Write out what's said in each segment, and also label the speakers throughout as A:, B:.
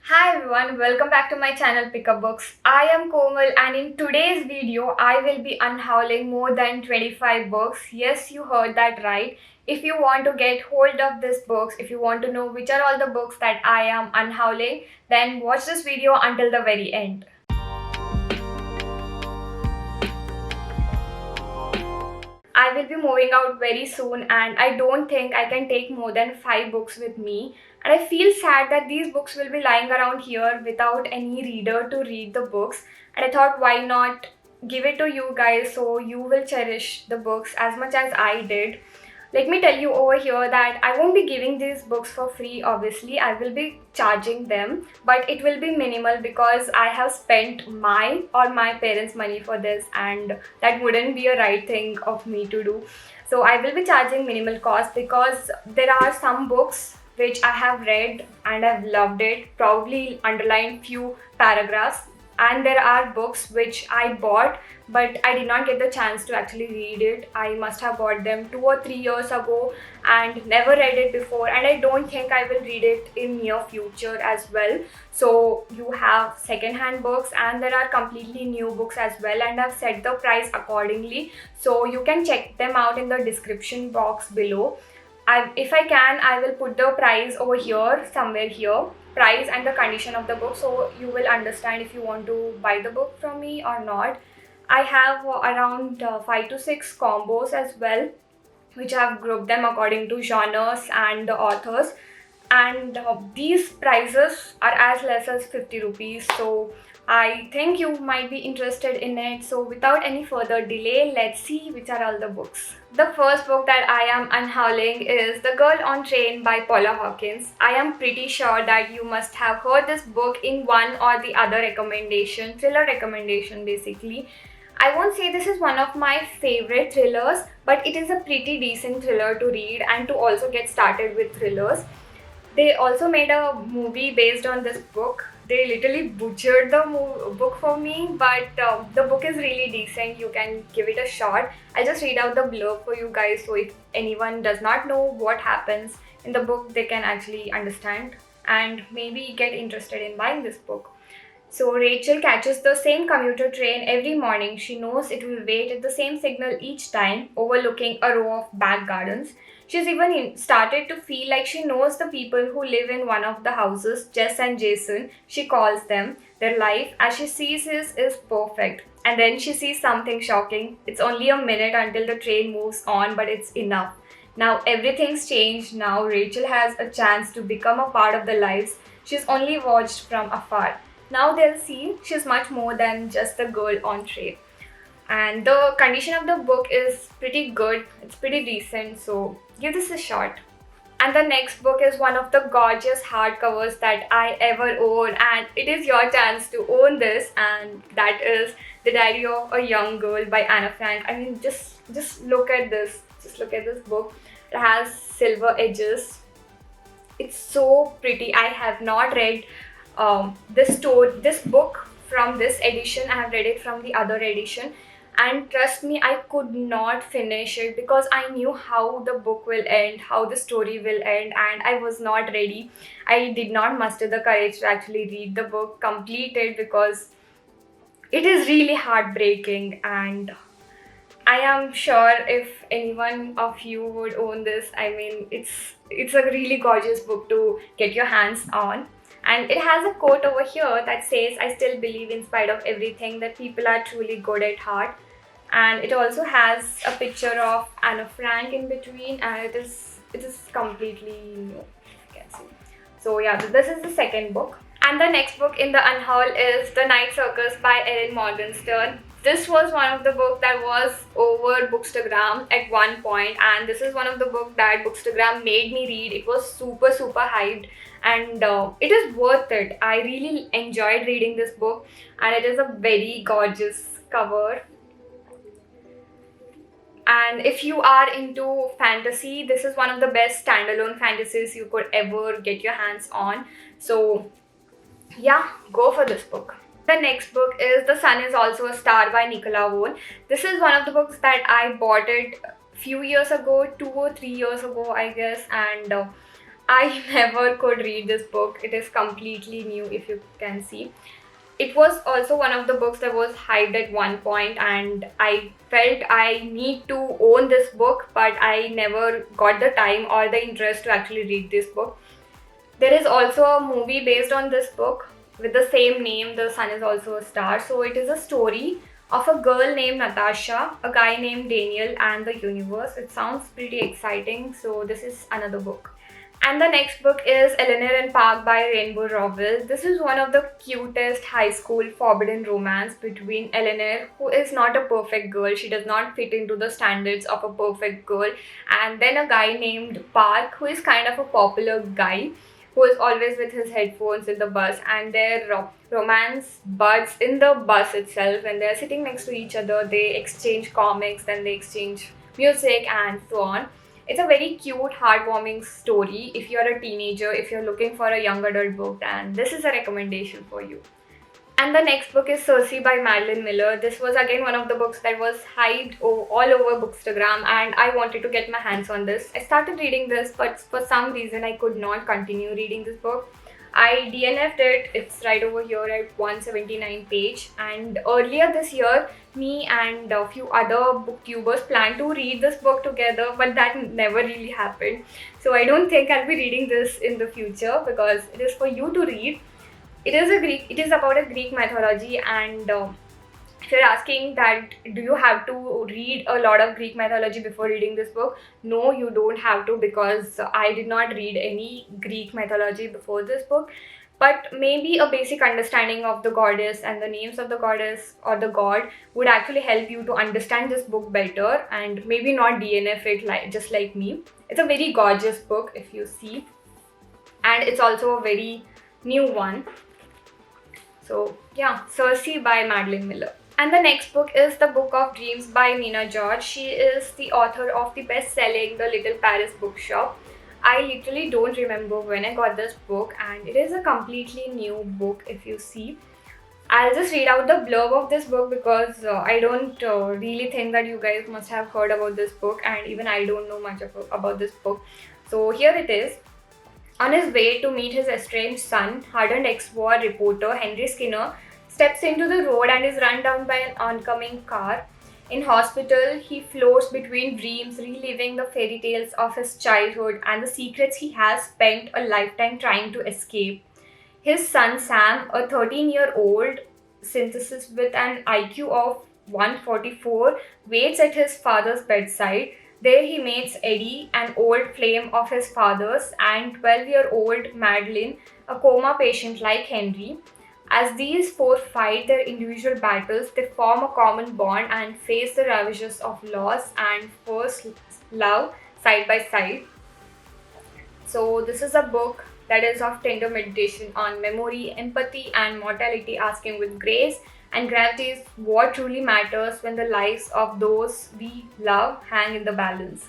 A: Hi everyone, welcome back to my channel Pickup Books. I am Komal and in today's video I will be unhauling more than 25 books. Yes, you heard that right. If you want to get hold of these books, if you want to know which are all the books that I am unhauling, then watch this video until the very end. I will be moving out very soon and I don't think I can take more than 5 books with me. And I feel sad that these books will be lying around here without any reader to read the books. And I thought, why not give it to you guys so you will cherish the books as much as I did. Let me tell you over here that I won't be giving these books for free. Obviously I will be charging them, but it will be minimal because I have spent my or my parents' money for this and that wouldn't be a right thing of me to do. So I will be charging minimal cost because there are some books which I have read and I've loved it, probably underlined few paragraphs, and there are books which I bought but I did not get the chance to actually read it. I must have bought them 2 or 3 years ago and never read it before, and I don't think I will read it in near future as well. So you have second-hand books and there are completely new books as well, and I've set the price accordingly, so you can check them out in the description box below. If I can, I will put the price over here, somewhere here, price and the condition of the book, so you will understand if you want to buy the book from me or not. I have around 5 to 6 combos as well, which I have grouped them according to genres and the authors, and these prices are as less as 50 rupees, so I think you might be interested in it. So without any further delay, let's see which are all the books. The first book that I am unhauling is The Girl on Train by Paula Hawkins. I am pretty sure that you must have heard this book in one or the other recommendation, thriller recommendation basically. I won't say this is one of my favorite thrillers, but it is a pretty decent thriller to read and to also get started with thrillers. They also made a movie based on this book. They literally butchered the book for me, but the book is really decent. You can give it a shot. I'll just read out the blurb for you guys, so if anyone does not know what happens in the book, they can actually understand and maybe get interested in buying this book. So Rachel catches the same commuter train every morning. She knows it will wait at the same signal each time, overlooking a row of back gardens. She's even started to feel like she knows the people who live in one of the houses, Jess and Jason. She calls them. Their life, as she sees is perfect. And then she sees something shocking. It's only a minute until the train moves on, but it's enough. Now everything's changed. Now Rachel has a chance to become a part of the lives she's only watched from afar. Now they'll see she's much more than just a girl on train. And the condition of the book is pretty good. It's pretty decent, so give this a shot. And the next book is one of the gorgeous hardcovers that I ever own, and it is your chance to own this, and that is The Diary of a Young Girl by Anna Frank. I mean, just look at this. Just look at this book. It has silver edges. It's so pretty. I have not read this book from this edition. I have read it from the other edition, and trust me, I could not finish it because I knew how the book will end, how the story will end, and I was not ready. I did not muster the courage to actually read the book, complete it, because it is really heartbreaking. And I am sure if any one of you would own this, I mean, it's a really gorgeous book to get your hands on. And it has a quote over here that says, "I still believe in spite of everything that people are truly good at heart." And it also has a picture of Anna Frank in between, and it is completely new. You can see. So yeah, this is the second book. And the next book in the Unhaul is The Night Circus by Erin Morgenstern. This was one of the books that was over Bookstagram at one point, and this is one of the books that Bookstagram made me read. It was super hyped, and it is worth it. I really enjoyed reading this book, and it is a very gorgeous cover. And if you are into fantasy, this is one of the best standalone fantasies you could ever get your hands on. So yeah, go for this book. The next book is The Sun is Also a Star by Nicola Wohl. This is one of the books that I bought it few years ago, 2 or 3 years ago I guess, and I never could read this book. It is completely new, if you can see. It was also one of the books that was hyped at one point, and I felt I need to own this book, but I never got the time or the interest to actually read this book. There is also a movie based on this book with the same name, The Sun is Also a Star. So it is a story of a girl named Natasha, a guy named Daniel, and the universe. It sounds pretty exciting, so this is another book. And the next book is Eleanor and Park by Rainbow Rowell. This is one of the cutest high school forbidden romance between Eleanor, who is not a perfect girl. She does not fit into the standards of a perfect girl. And then a guy named Park, who is kind of a popular guy, who is always with his headphones in the bus, and their romance buds in the bus itself. When they're sitting next to each other, they exchange comics, then they exchange music, and so on. It's a very cute, heartwarming story. If you're a teenager, if you're looking for a young adult book, then this is a recommendation for you. And the next book is Circe by Madeline Miller. This was again one of the books that was hyped all over Bookstagram, and I wanted to get my hands on this. I started reading this, but for some reason I could not continue reading this book. I DNF'd it. It's right over here at 179 page. And earlier this year, me and a few other booktubers planned to read this book together, but that never really happened. So I don't think I'll be reading this in the future because it is for you to read. It is about a Greek mythology, and if you're asking that do you have to read a lot of Greek mythology before reading this book, no, you don't have to, because I did not read any Greek mythology before this book. But maybe a basic understanding of the goddess and the names of the goddess or the god would actually help you to understand this book better, and maybe not DNF it just like me. It's a very gorgeous book if you see, and it's also a very new one. So yeah, Circe by Madeline Miller. And the next book is The Book of Dreams by Nina George. She is the author of the best-selling The Little Paris Bookshop. I literally don't remember when I got this book, and it is a completely new book if you see. I'll just read out the blurb of this book because I don't really think that you guys must have heard about this book, and even I don't know much about this book. So here it is. On his way to meet his estranged son, hardened ex-war reporter Henry Skinner steps into the road and is run down by an oncoming car. In hospital, he floats between dreams, reliving the fairy tales of his childhood and the secrets he has spent a lifetime trying to escape. His son Sam, a 13-year-old synthesis with an IQ of 144, waits at his father's bedside. There he meets Eddie, an old flame of his father's, and 12-year-old Madeline, a coma patient like Henry. As these four fight their individual battles, they form a common bond and face the ravages of loss and first love side by side. So this is a book that is of tender meditation on memory, empathy, and mortality, asking with grace and gravity is what truly matters when the lives of those we love hang in the balance.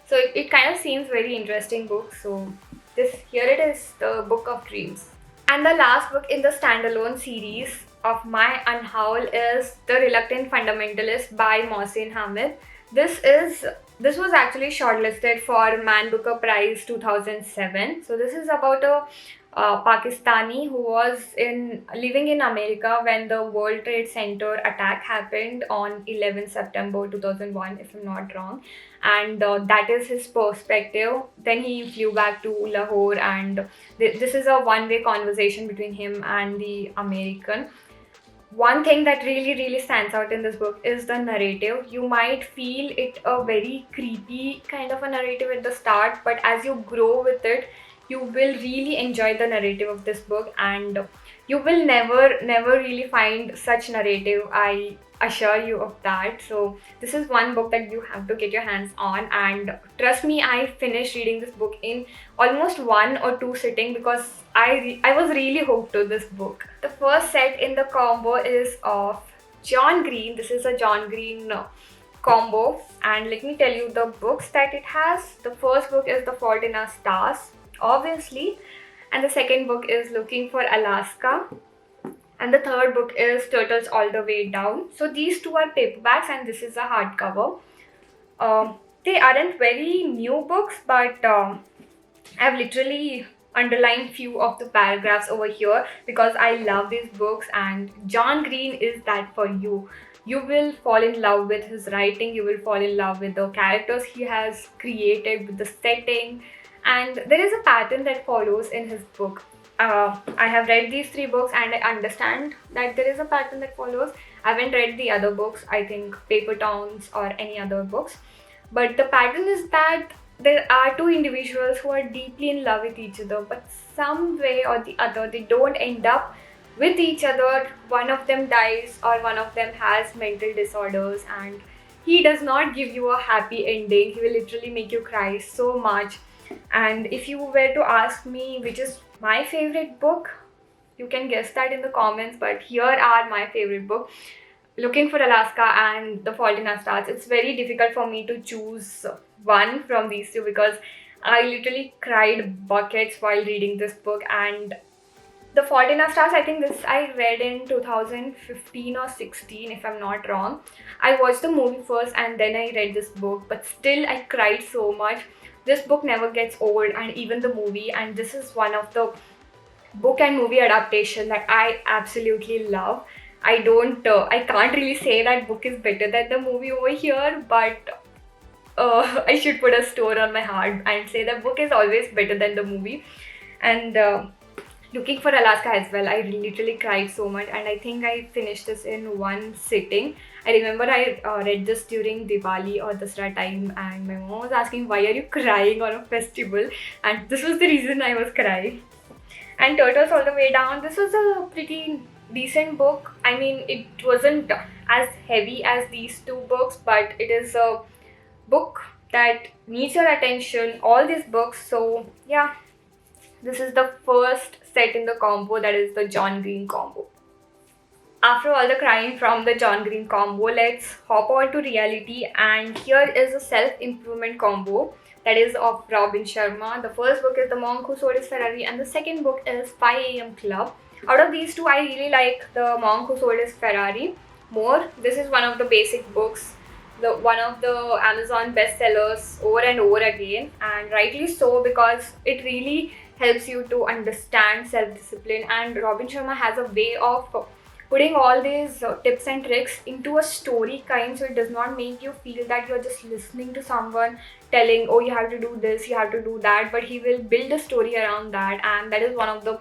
A: So it kind of seems very interesting book. So here it is, The Book of Dreams. And the last book in the standalone series of my Unhaul is The Reluctant Fundamentalist by Mohsin Hamid. This was actually shortlisted for Man Booker Prize 2007. So this is about a Pakistani who was living in America when the World Trade Center attack happened on 11 September 2001, if I'm not wrong. And that is his perspective. Then he flew back to Lahore, and this is a one-way conversation between him and the American. One thing that really stands out in this book is the narrative. You might feel it a very creepy kind of a narrative at the start, but as you grow with it, you will really enjoy the narrative of this book, and you will never really find such narrative, I assure you of that. So this is one book that you have to get your hands on, and trust me, I finished reading this book in almost 1 or 2 sitting because I was really hooked to this book. The first set in the combo is of John Green. This is a John Green combo, and let me tell you the books that it has. The first book is The Fault in Our Stars, obviously, and the second book is Looking for Alaska, and the third book is Turtles All the Way Down. So these two are paperbacks and this is a hardcover. They aren't very new books, but I've literally underlined few of the paragraphs over here because I love these books, and John Green is that for you. You will fall in love with his writing, you will fall in love with the characters he has created, with the setting, and there is a pattern that follows in his book. I have read these three books and I understand that there is a pattern that follows. I haven't read the other books, I think Paper Towns or any other books, but the pattern is that there are two individuals who are deeply in love with each other, but some way or the other they don't end up with each other. One of them dies or one of them has mental disorders, and he does not give you a happy ending. He will literally make you cry so much. And if you were to ask me which is my favorite book, you can guess that in the comments, but here are my favorite book: Looking for Alaska and The Fault in Our Stars. It's very difficult for me to choose one from these two because I literally cried buckets while reading this book. And The Fault in Our Stars, I think this I read in 2015 or 16 if I'm not wrong. I watched the movie first and then I read this book, but still I cried so much. This book never gets old, and even the movie, and this is one of the book and movie adaptation that I absolutely love. I can't really say that book is better than the movie over here, but I should put a store on my heart and say the book is always better than the movie. And Looking for Alaska as well, I literally cried so much, and I think I finished this in one sitting. I remember I read this during Diwali or Dasra time, and my mom was asking, why are you crying on a festival? And this was the reason I was crying. And Turtles All the Way Down, this was a pretty decent book. I mean, it wasn't as heavy as these two books, but it is a book that needs your attention, all these books. So yeah, this is the first set in the combo, that is the John Green combo. After all the crying from the John Green combo, let's hop on to reality, and here is a self-improvement combo that is of Robin Sharma. The first book is The Monk Who Sold His Ferrari, and the second book is 5 AM Club. Out of these two, I really like The Monk Who Sold His Ferrari more. This is one of the basic books, one of the Amazon bestsellers over and over again, and rightly so because it really helps you to understand self-discipline, and Robin Sharma has a way of putting all these tips and tricks into a story kind, so it does not make you feel that you're just listening to someone telling, oh, you have to do this, you have to do that, but he will build a story around that, and that is one of the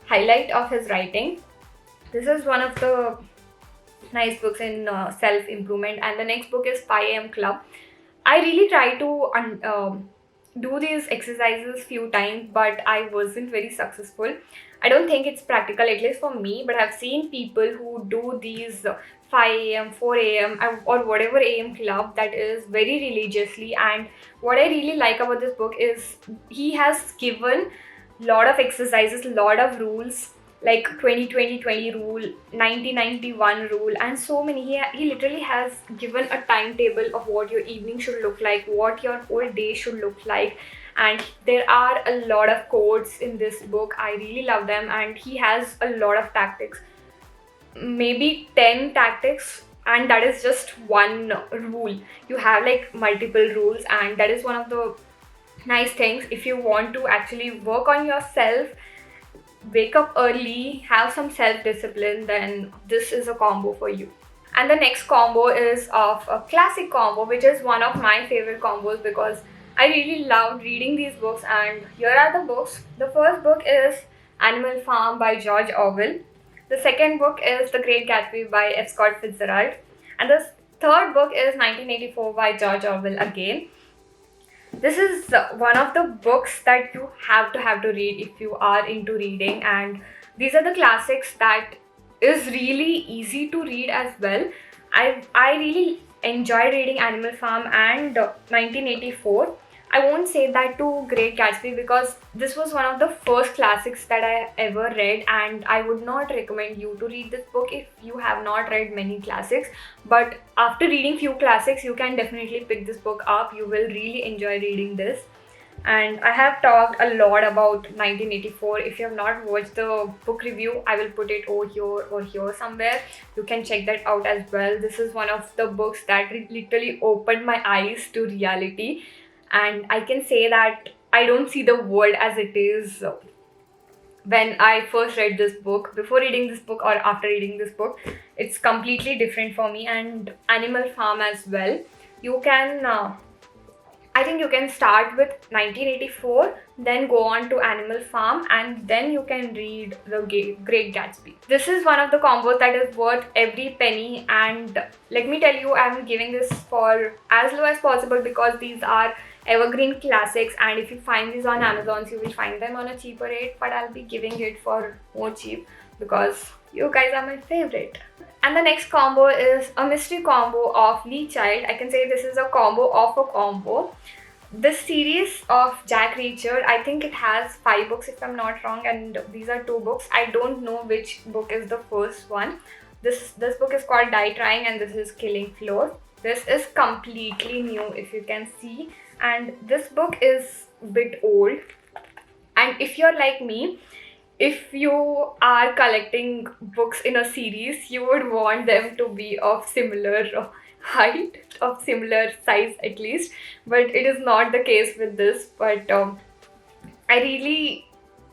A: highlight of his writing. This is one of the nice books in self-improvement. And the next book is 5 AM Club. I really try to do these exercises few times, but I wasn't very successful. I don't think it's practical, at least for me, but I've seen people who do these 5 AM, 4 AM or whatever AM club that is very religiously. And what I really like about this book is he has given lot of exercises, lot of rules, like 20-20-20 rule, 90-91 rule, and so many. He literally has given a timetable of what your evening should look like, what your whole day should look like, and there are a lot of quotes in this book. I really love them, and he has a lot of tactics, maybe 10 tactics, and that is just one rule. You have like multiple rules, and that is one of the nice things. If you want to actually work on yourself, wake up early, have some self-discipline, then this is a combo for you. And the next combo is of a classic combo, which is one of my favorite combos because I really loved reading these books, and here are the books. The first book is Animal Farm by George Orwell. The second book is The Great Gatsby by F. Scott Fitzgerald. And the third book is 1984 by George Orwell again. This is one of the books that you have to read if you are into reading, and these are the classics that is really easy to read as well. I really enjoy reading Animal Farm and 1984. I won't say that to Great Gatsby because this was one of the first classics that I ever read, and I would not recommend you to read this book if you have not read many classics. But after reading few classics, you can definitely pick this book up. You will really enjoy reading this. And I have talked a lot about 1984. If you have not watched the book review, I will put it over here or here somewhere. You can check that out as well. This is one of the books that literally opened my eyes to reality. And I can say that I don't see the world as it is when I first read this book. Before reading this book or after reading this book, it's completely different for me. And Animal Farm as well. You can I think you can start with 1984, then go on to Animal Farm, and then you can read The Great Gatsby. This is one of the combos that is worth every penny, and let me tell you, I'm giving this for as low as possible because these are evergreen classics, and if you find these on Amazon, you will find them on a cheaper rate, but I'll be giving it for more cheap because you guys are my favorite. And the next combo is a mystery combo of Lee Child. I can say this is a combo of a combo. This series of Jack Reacher, I think it has 5 books if I'm not wrong, and these are 2 books. I don't know which book is the first one. This book is called Die Trying, and this is Killing Floor. This is completely new, if you can see, and this book is a bit old. And if you're like me, if you are collecting books in a series, you would want them to be of similar height, of similar size at least, but it is not the case with this. But I really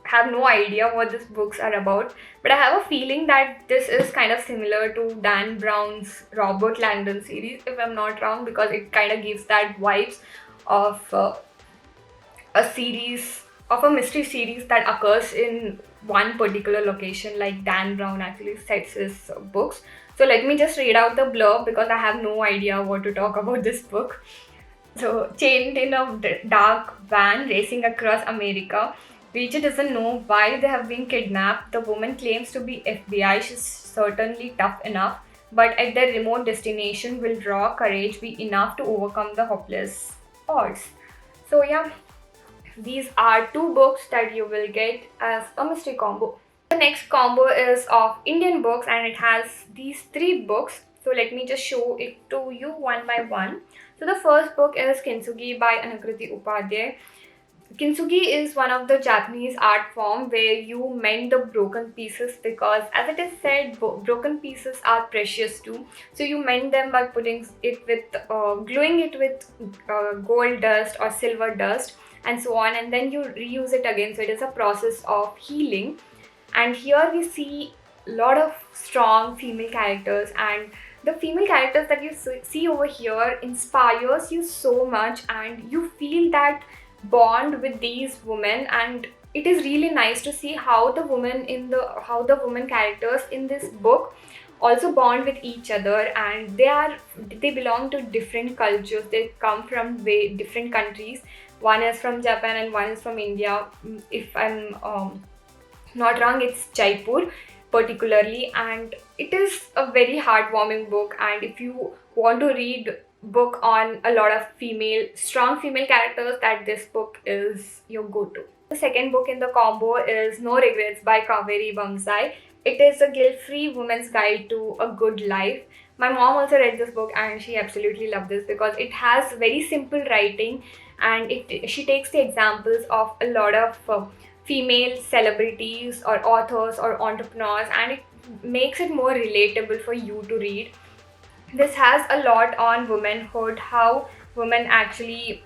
A: have no idea what these books are about, but I have a feeling that this is kind of similar to Dan Brown's Robert Langdon series, if I'm not wrong, because it kind of gives that vibes of a series, of a mystery series that occurs in one particular location, like Dan Brown actually sets his books. So let me just read out the blurb because I have no idea what to talk about this book. So, chained in a dark van racing across America, Reacher doesn't know why they have been kidnapped. The woman claims to be FBI. She's certainly tough enough, but at their remote destination, will raw courage be enough to overcome the hopeless odds? So yeah, these are 2 books that you will get as a mystery combo. The next combo is of Indian books, and it has these 3 books. So let me just show it to you one by one. So the first book is Kintsugi by Anakriti Upadhyay. Kintsugi is one of the Japanese art form where you mend the broken pieces, because as it is said, broken pieces are precious too. So you mend them by putting it with, gluing it with gold dust or silver dust and so on, and then you reuse it again. So it is a process of healing. And here we see a lot of strong female characters, and the female characters that you see over here inspires you so much, and you feel that bond with these women. And it is really nice to see how the women characters in this book also bond with each other, and they belong to different cultures. They come from different countries. One is from Japan and one is from India. If I'm not wrong, it's Jaipur particularly, and it is a very heartwarming book. And if you want to read book on a lot of strong female characters, that this book is your go-to. The second book in the combo is No Regrets by Kaveri Bamsai. It is a guilt-free woman's guide to a good life. My mom also read this book and she absolutely loved this because it has very simple writing, and she takes the examples of a lot of female celebrities or authors or entrepreneurs, and it makes it more relatable for you to read. This has a lot on womanhood, how women actually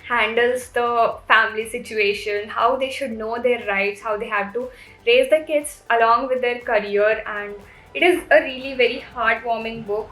A: handles the family situation, how they should know their rights, how they have to raise the kids along with their career, and it is a really very heartwarming book.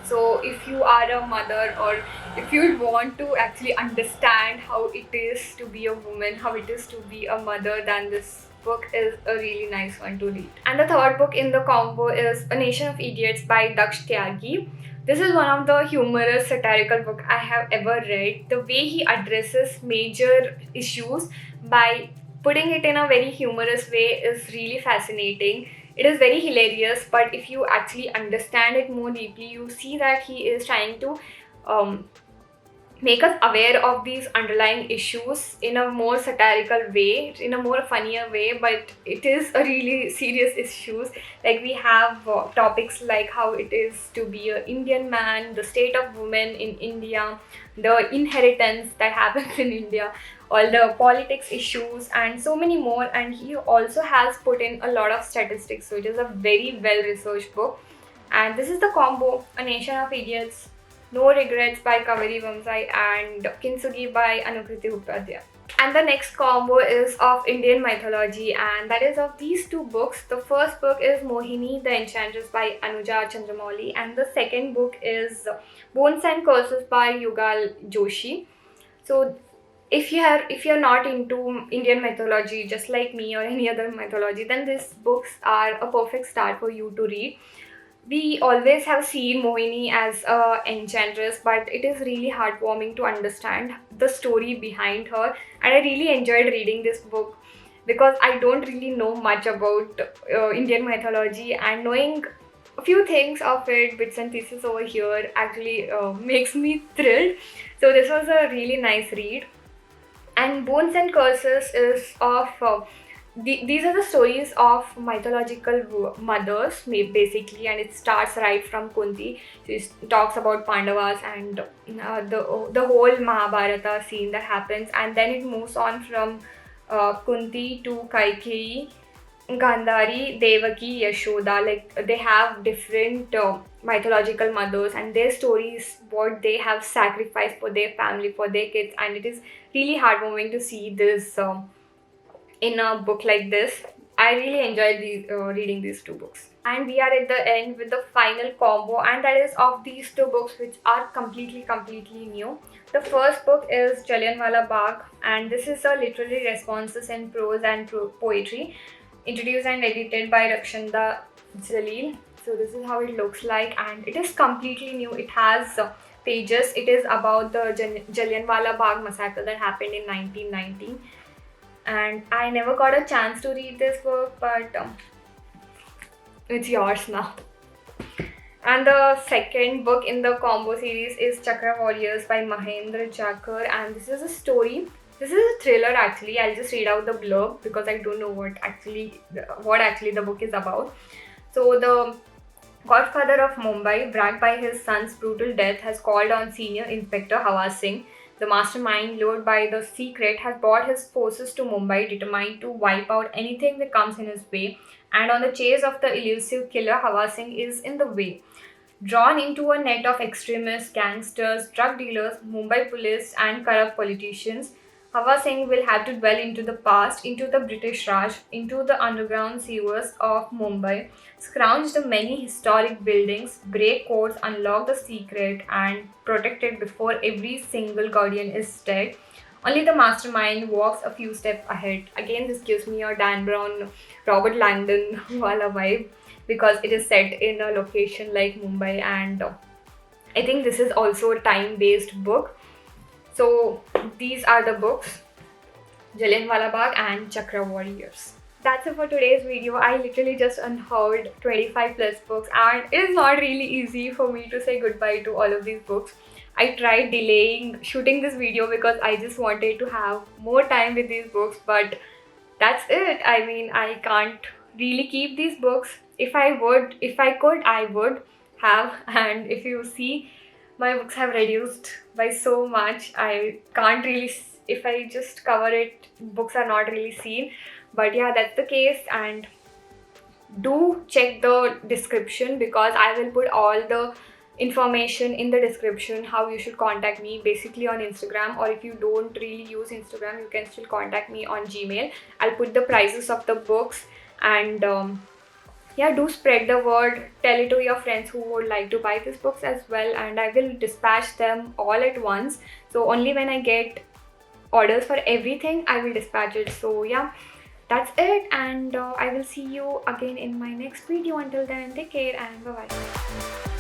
A: So if you are a mother, or if you want to actually understand how it is to be a woman, how it is to be a mother, then this book is a really nice one to read. And the third book in the combo is A Nation of Idiots by Daksh Tyagi. This is one of the humorous satirical book I have ever read. The way he addresses major issues by putting it in a very humorous way is really fascinating. It is very hilarious, but if you actually understand it more deeply, you see that he is trying to make us aware of these underlying issues in a more satirical way, in a more funnier way, but it is a really serious issues. Like we have topics like how it is to be an Indian man, the state of women in India, the inheritance that happens in India, all the politics issues, and so many more. And he also has put in a lot of statistics, so it is a very well researched book. And this is the combo: A Nation of Idiots, No Regrets by Kaveri Vamsai, and Kintsugi by Anukriti Upadhyay. And the next combo is of Indian mythology, and that is of these two books. The first book is Mohini, the Enchantress by Anuja Chandramouli, and the second book is Boons and Curses by Yugal Joshi. So if you're not into Indian mythology just like me or any other mythology, then these books are a perfect start for you to read. We always have seen Mohini as a enchantress, but it is really heartwarming to understand the story behind her, and I really enjoyed reading this book because I don't really know much about Indian mythology, and knowing a few things of it, bits and pieces over here, actually makes me thrilled. So this was a really nice read. And Boons and Curses is of these are the stories of mythological mothers basically, and it starts right from Kunti. So it talks about Pandavas and the whole Mahabharata scene that happens, and then it moves on from Kunti to Kaikeyi, Gandhari, Devaki, Yashoda. Like they have different mythological mothers and their stories, what they have sacrificed for their family, for their kids, and it is really heartwarming to see this in a book like this. I really enjoyed reading these two books. And we are at the end with the final combo, and that is of these two books which are completely new. The first book is Jallianwala Bagh, and this is a literary responses in prose and poetry, introduced and edited by Rakshanda Jalil. So this is how it looks like, and it is completely new. It has pages. It is about the Jallianwala Bagh massacre that happened in 1919, and I never got a chance to read this book, but it's yours now. And the second book in the combo series is Chakra Warriors by Mahendra Chakra, and this is a story. This is a thriller actually. I'll just read out the blurb because I don't know what actually the book is about. So the godfather of Mumbai, bragged by his son's brutal death, has called on Senior Inspector Hawa Singh. The mastermind, lured by the secret, has brought his forces to Mumbai, determined to wipe out anything that comes in his way. And on the chase of the elusive killer, Hawa Singh is in the way. Drawn into a net of extremists, gangsters, drug dealers, Mumbai police, and corrupt politicians, Hawa Singh will have to dwell into the past, into the British Raj, into the underground sewers of Mumbai, scrounge the many historic buildings, break codes, unlock the secret, and protect it before every single guardian is dead. Only the mastermind walks a few steps ahead. Again, this gives me a Dan Brown, Robert Langdon wala vibe because it is set in a location like Mumbai, and I think this is also a time-based book. So these are the books, Jallianwala Bagh and Chakra Warriors. That's it for today's video. I literally just unhauled 25 plus books, and it is not really easy for me to say goodbye to all of these books. I tried delaying shooting this video because I just wanted to have more time with these books, but that's it. I mean, I can't really keep these books. If I could, I would have. And if you see, my books have reduced by so much. I can't really, if I just cover it, books are not really seen. But yeah, that's the case, and do check the description because I will put all the information in the description how you should contact me, basically on Instagram, or if you don't really use Instagram, you can still contact me on Gmail. I'll put the prices of the books, and yeah, do spread the word, tell it to your friends who would like to buy these books as well, and I will dispatch them all at once. So only when I get orders for everything, I will dispatch it. So yeah, that's it, and I will see you again in my next video. Until then, take care and bye bye.